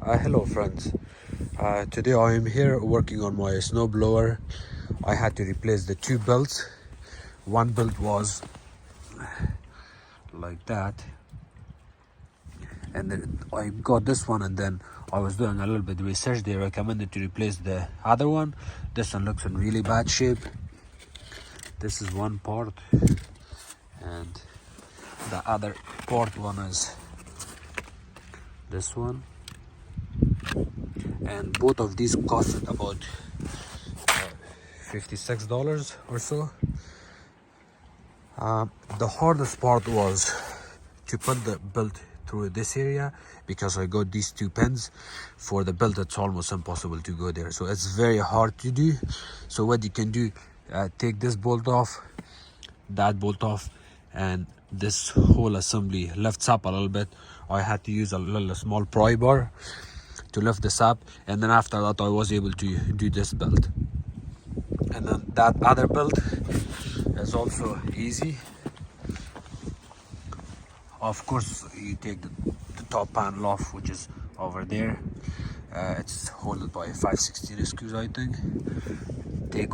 Hello friends, today I am here working on my snow blower. I had to replace the two belts. One belt was like that, and then I got this one, and then I was doing a little bit of research. They recommended to replace the other one. This one looks in really bad shape. This is one part, and the other part one is this one, and both of these costed about $56 or so. The hardest part was to put the belt through this area, because I got these two pins. For the belt, it's almost impossible to go there, so it's very hard to do. So what you can do, take this bolt off, that bolt off, and this whole assembly lifts up a little bit. I had to use a small pry bar to lift this up, and then after that I was able to do this belt. And then that other belt is also easy. Of course, you take the top panel off, which is over there. It's held by 5/16 screws, I think. Take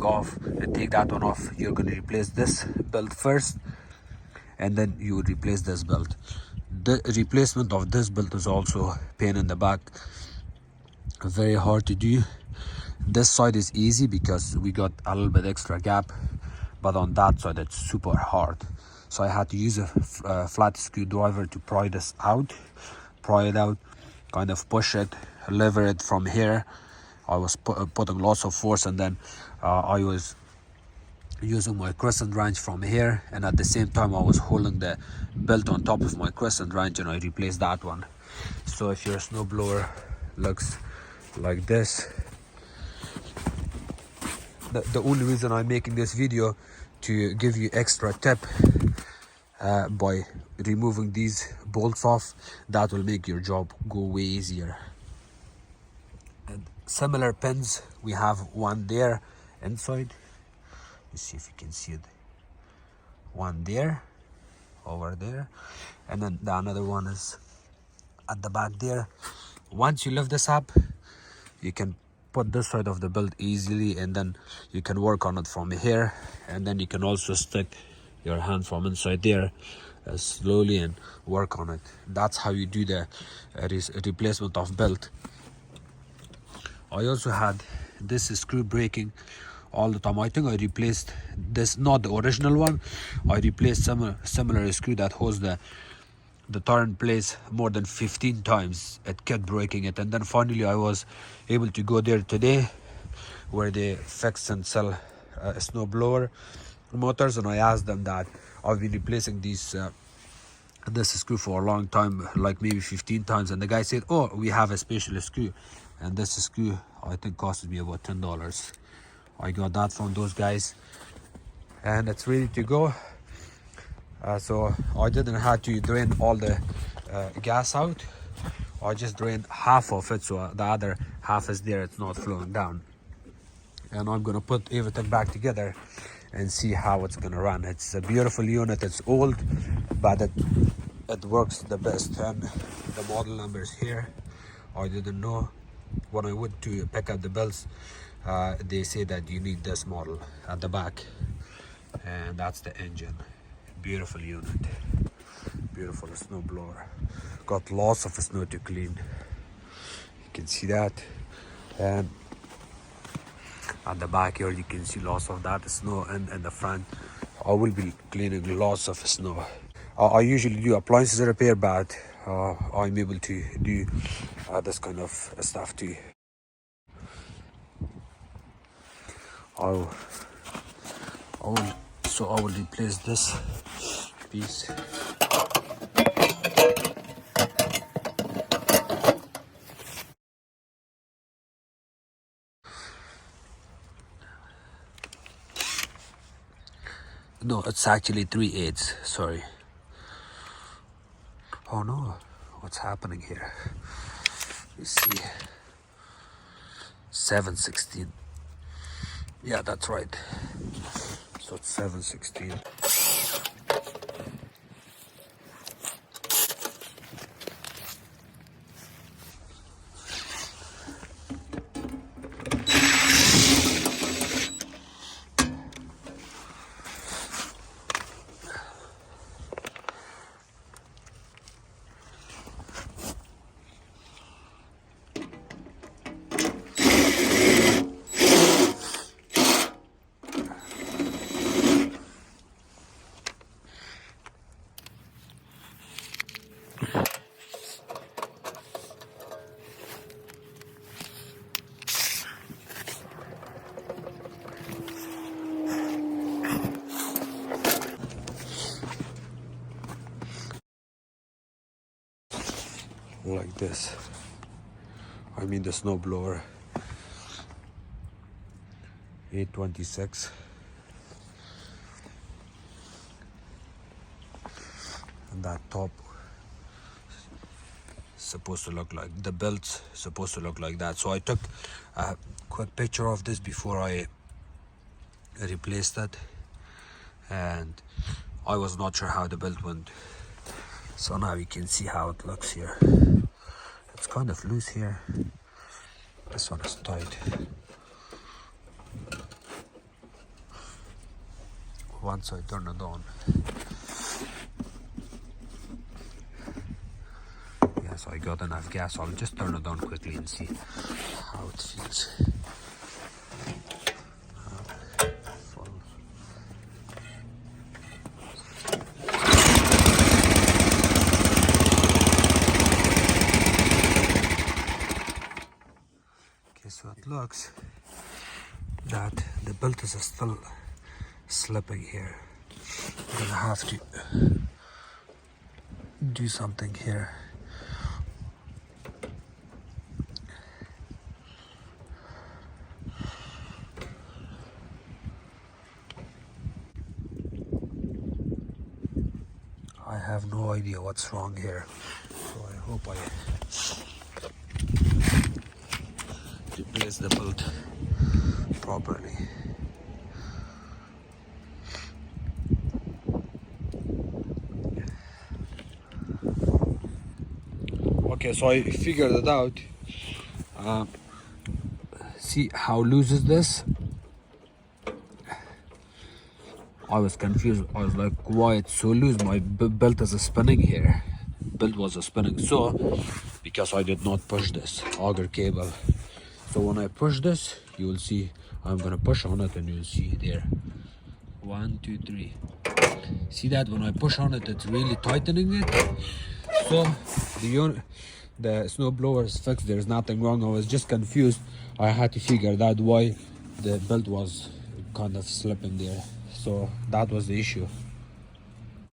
that one off. You're going to replace this belt first, and then you would replace this belt. The replacement of this belt is also pain in the back, very hard to do. This side is easy because we got a little bit extra gap, but on that side it's super hard. So I had to use a flat screwdriver to pry it out, kind of push it, lever it from here. I was putting lots of force, and then I was using my crescent wrench from here, and at the same time I was holding the belt on top of my crescent wrench, and I replaced that one. So if your snowblower looks like this, the only reason I'm making this video to give you extra tip by removing these bolts off. That will make your job go way easier. And similar pins, we have one there inside. Let's see if you can see it. One there, over there, and then the another one is at the back there. Once you lift this up, you can put this side of the belt easily, and then you can work on it from here, and then you can also stick your hand from inside there slowly and work on it. That's how you do the replacement of belt. I also had this screw breaking all the time. I think I replaced this, not the original one. I replaced similar screw that holds the turn place more than 15 times. It kept breaking it, and then finally I was able to go there today where they fix and sell snow blower motors, and I asked them that I've been replacing this screw for a long time, like maybe 15 times, and the guy said, oh, we have a special screw, and this screw I think costed me about $10. I got that from those guys, and it's ready to go. So I didn't have to drain all the gas out. I just drained half of it, so the other half is there, it's not flowing down. And I'm gonna put everything back together and see how it's gonna run. It's a beautiful unit. It's old, but it works the best. And the model number is here. I didn't know. When I went to pick up the belts, they say that you need this model at the back, and that's the engine. Beautiful unit, beautiful snow blower. Got lots of snow to clean, you can see that. And at the back here you can see lots of that snow, and in the front I will be cleaning lots of snow. I usually do appliances repair, but I'm able to do this kind of stuff too. I will replace this piece. No, it's actually 3/8, sorry. Oh no, what's happening here? Let's see. 7/16. Yeah, that's right. So it's 7/16. like this. I mean the snow blower. 826. And that top supposed to look like, the belt's supposed to look like that. So I took a quick picture of this before I replaced it, and I was not sure how the belt went. So now you can see how it looks here. It's kind of loose here. This one is tight. Once I turn it on, yeah, so I got enough gas, so I'll just turn it on quickly and see how it feels. Okay, so it looks that the belt is still slipping here. I'm gonna have to do something here. I have no idea what's wrong here, so I hope I replace the belt properly. Okay, so I figured it out. See how loose is this? I was confused. I was like, why it's so loose? My belt is spinning here. Belt was spinning. So, because I did not push this auger cable. So when I push this, you will see, I'm gonna push on it and you'll see there. 1, 2, 3. See that when I push on it, it's really tightening it. So the snow blower is fixed. There's nothing wrong. I was just confused. I had to figure out why the belt was kind of slipping there. So that was the issue.